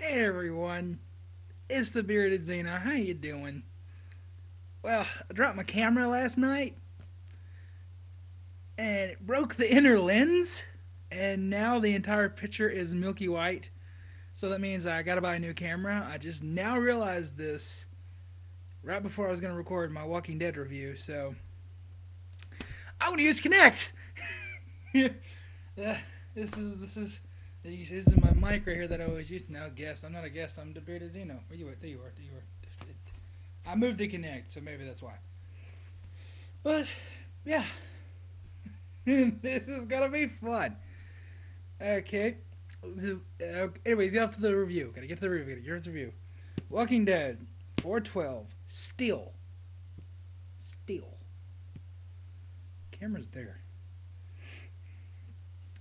Hey everyone, it's DaBeardedXeno. How you doing? Well, I dropped my camera last night and it broke the inner lens, and now the entire picture is milky white. So that means I gotta buy a new camera. I just now realized this right before I was gonna record my Walking Dead review. So I'm gonna use Kinect. Yeah, this is my mic right here that I always use. No guest. I'm not a guest. I'm DaBeardedXeno. Where you at? There you are. There you are. I moved to Kinect, so maybe that's why. But yeah, this is gonna be fun. Okay. So, anyways, get up to the review. Gotta get to the review. Gotta get to the review. Walking Dead 412. Still. Still. Camera's there.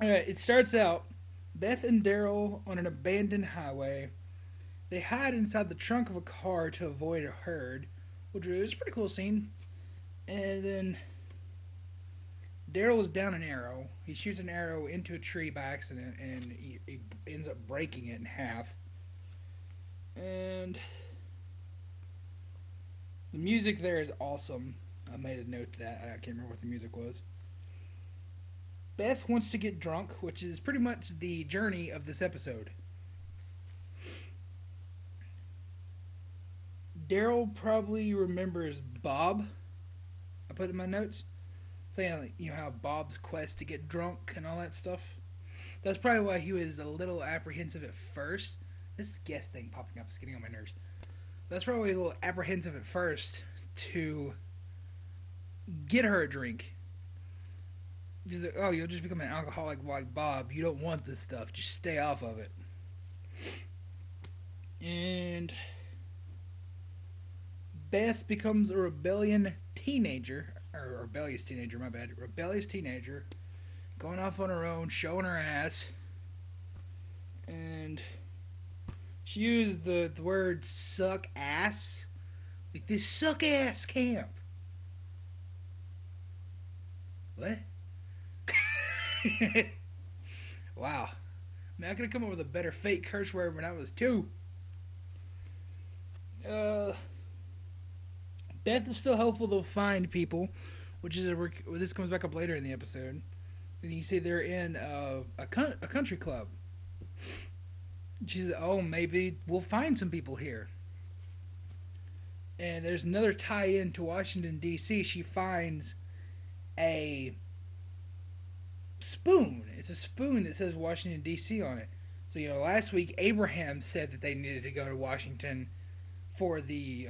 Alright, it starts out Beth and Daryl on an abandoned highway. They hide inside the trunk of a car to avoid a herd, which was a pretty cool scene. And then Daryl is down an arrow. He shoots an arrow into a tree by accident, and he ends up breaking it in half. And the music there is awesome. I made a note of that. I can't remember what the music was. Beth wants to get drunk, which is pretty much the journey of this episode. Daryl probably remembers Bob. I put in my notes saying, like, how Bob's quest to get drunk and all that stuff. That's probably why he was a little apprehensive at first. This guest thing popping up is getting on my nerves. That's probably a little apprehensive at first to get her a drink. He's like, oh, you'll just become an alcoholic like Bob. You don't want this stuff. Just stay off of it. And Beth becomes a rebellious teenager, going off on her own, showing her ass, and she used the word "suck ass," like this suck ass camp. What? Wow. Man, I could have come up with a better fake curse word when I was 2. Beth is still helpful to find people, which is this comes back up later in the episode. And you see they're in a country club. She says, "Oh, maybe we'll find some people here." And there's another tie-in to Washington D.C. She finds a spoon. It's a spoon that says Washington D.C. on it. So last week Abraham said that they needed to go to Washington for the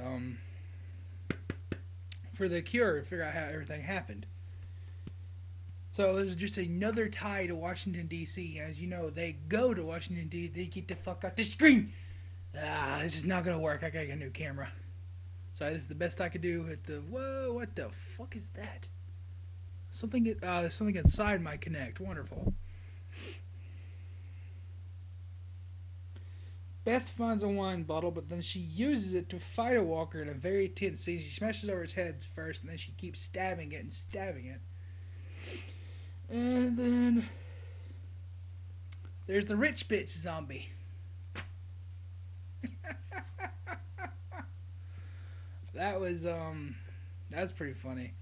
cure to figure out how everything happened. So there's just another tie to Washington D.C. As you know, they go to Washington D.C. They get the fuck out the screen. This is not gonna work. I gotta get a new camera. So this is the best I could do at the. Whoa! What the fuck is that? There's something inside my Kinect. Wonderful. Beth finds a wine bottle, but then she uses it to fight a walker in a very tense scene. She smashes over its head first, and then she keeps stabbing it and stabbing it. And then there's the rich bitch zombie. That's pretty funny.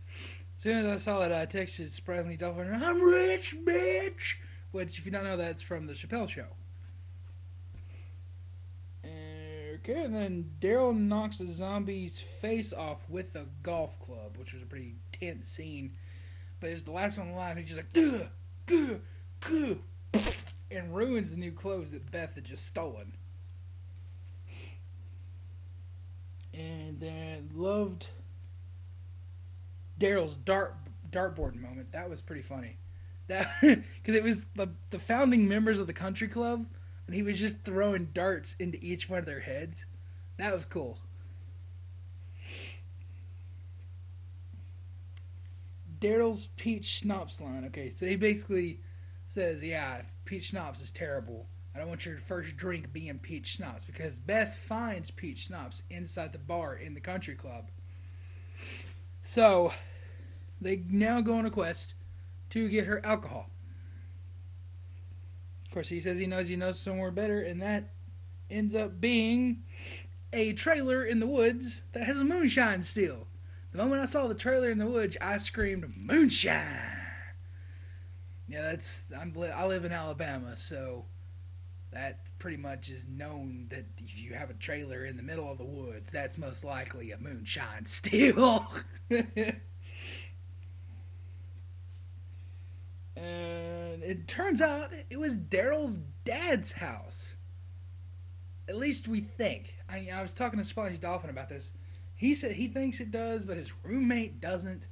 As soon as I saw that, I texted surprisingly Dolphin, "I'm rich, bitch!" Which, if you don't know, that's from the Chappelle Show. Okay, and then Daryl knocks the zombie's face off with a golf club, which was a pretty tense scene. But it was the last one alive. He's just like, "Gah, gah, gah," and ruins the new clothes that Beth had just stolen. And then loved Daryl's dartboard moment. That was pretty funny. That because it was the founding members of the country club, and he was just throwing darts into each one of their heads. That was cool. Daryl's peach schnapps line. Okay, so he basically says, "Yeah, peach schnapps is terrible. I don't want your first drink being peach schnapps," because Beth finds peach schnapps inside the bar in the country club. So they now go on a quest to get her alcohol. Of course, he says he knows somewhere better, and that ends up being a trailer in the woods that has a moonshine still. The moment I saw the trailer in the woods, I screamed, "Moonshine!" Yeah, I live in Alabama, so that pretty much is known that if you have a trailer in the middle of the woods, that's most likely a moonshine still. And it turns out it was Daryl's dad's house. At least we think. I was talking to Spongy Dolphin about this. He said he thinks it does, but his roommate doesn't.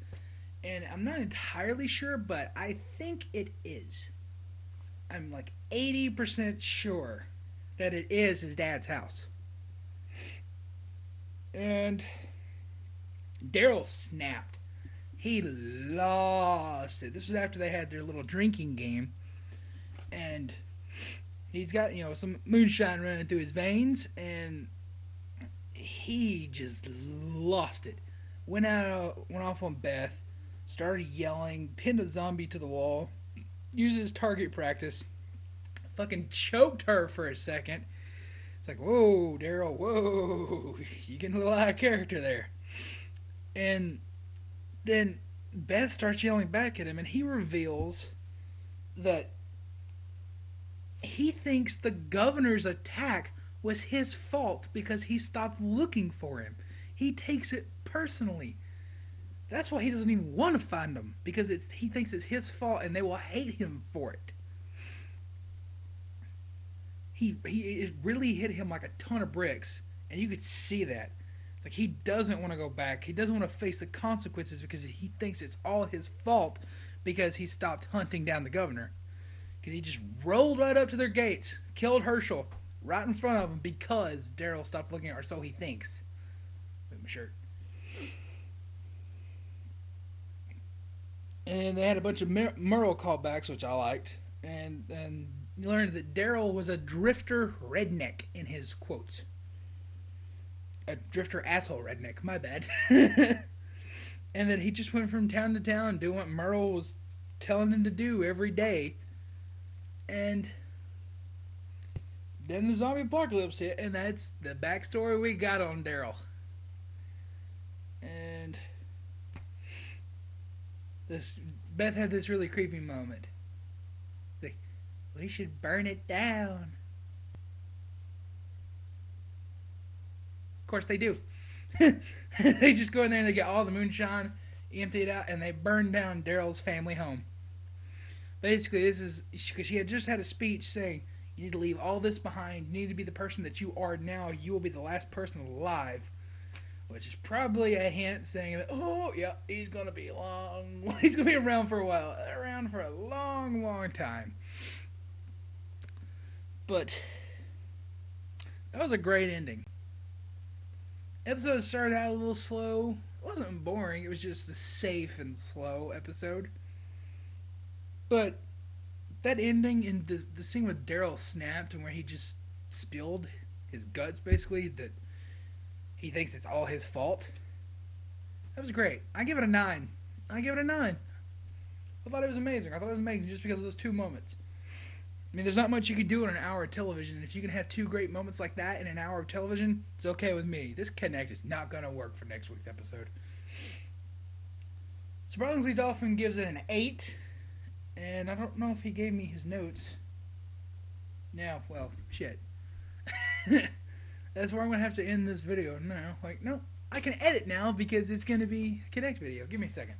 And I'm not entirely sure, but I think it is. I'm like 80% sure that it is his dad's house. And Daryl snapped. He lost it. This was after they had their little drinking game. And he's got, some moonshine running through his veins. And he just lost it. Went off on Beth. Started yelling. Pinned a zombie to the wall. Used his target practice. Fucking choked her for a second. It's like, whoa, Daryl, whoa. You getting a little out of character there. And then Beth starts yelling back at him, and he reveals that he thinks the governor's attack was his fault because he stopped looking for him. He takes it personally. That's why he doesn't even want to find them, because he thinks it's his fault and they will hate him for it. It really hit him like a ton of bricks, and you could see that. It's like he doesn't want to go back. He doesn't want to face the consequences because he thinks it's all his fault because he stopped hunting down the governor. Because he just rolled right up to their gates, killed Herschel right in front of him because Daryl stopped looking at her, so he thinks. Wait, my shirt. And they had a bunch of Merle callbacks, which I liked. And you learned that Daryl was a drifter redneck in his quotes. A drifter asshole redneck, my bad. And that he just went from town to town doing what Merle was telling him to do every day. And then the zombie apocalypse hit, and that's the backstory we got on Daryl. And Beth had this really creepy moment. Like, we should burn it down. Of course they do. They just go in there and they get all the moonshine, empty it out, and they burn down Daryl's family home. Basically, this is because she had just had a speech saying, you need to leave all this behind. You need to be the person that you are now. You will be the last person alive. Which is probably a hint saying that, oh, yeah, he's going to be long. He's going to be around for a while. Around for a long, long time. But that was a great ending. Episode started out a little slow. It wasn't boring. It was just a safe and slow episode. But that ending and the scene with Daryl snapped and where he just spilled his guts, basically, that he thinks it's all his fault. That was great. I give it a 9. I thought it was amazing. Just because of those two moments. I mean, there's not much you could do in an hour of television. If you can have two great moments like that in an hour of television, it's okay with me. This Kinect is not going to work for next week's episode. Surprisingly, Dolphin gives it an 8. And I don't know if he gave me his notes. Now, well, shit. That's where I'm going to have to end this video now. No, I can edit now because it's going to be a Kinect video. Give me a second.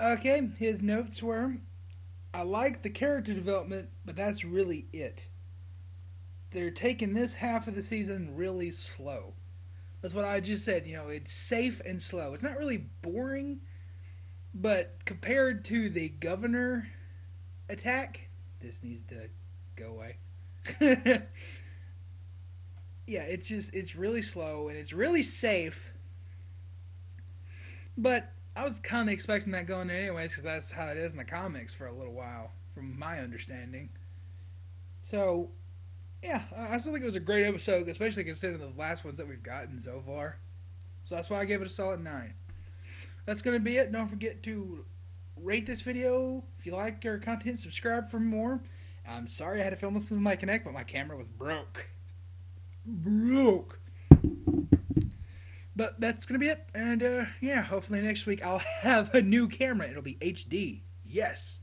Okay, his notes were, I like the character development, but that's really it. They're taking this half of the season really slow. That's what I just said. It's safe and slow. It's not really boring, but compared to the governor attack, this needs to go away. Yeah, it's really slow and it's really safe. But I was kind of expecting that going in anyways because that's how it is in the comics for a little while. from my understanding. So, yeah, I still think it was a great episode, especially considering the last ones that we've gotten so far. So that's why I gave it a solid 9. That's going to be it. Don't forget to rate this video. If you like our content, subscribe for more. I'm sorry I had to film this with my Kinect, but my camera was broke. But that's going to be it. And yeah, hopefully next week I'll have a new camera. It'll be HD. Yes.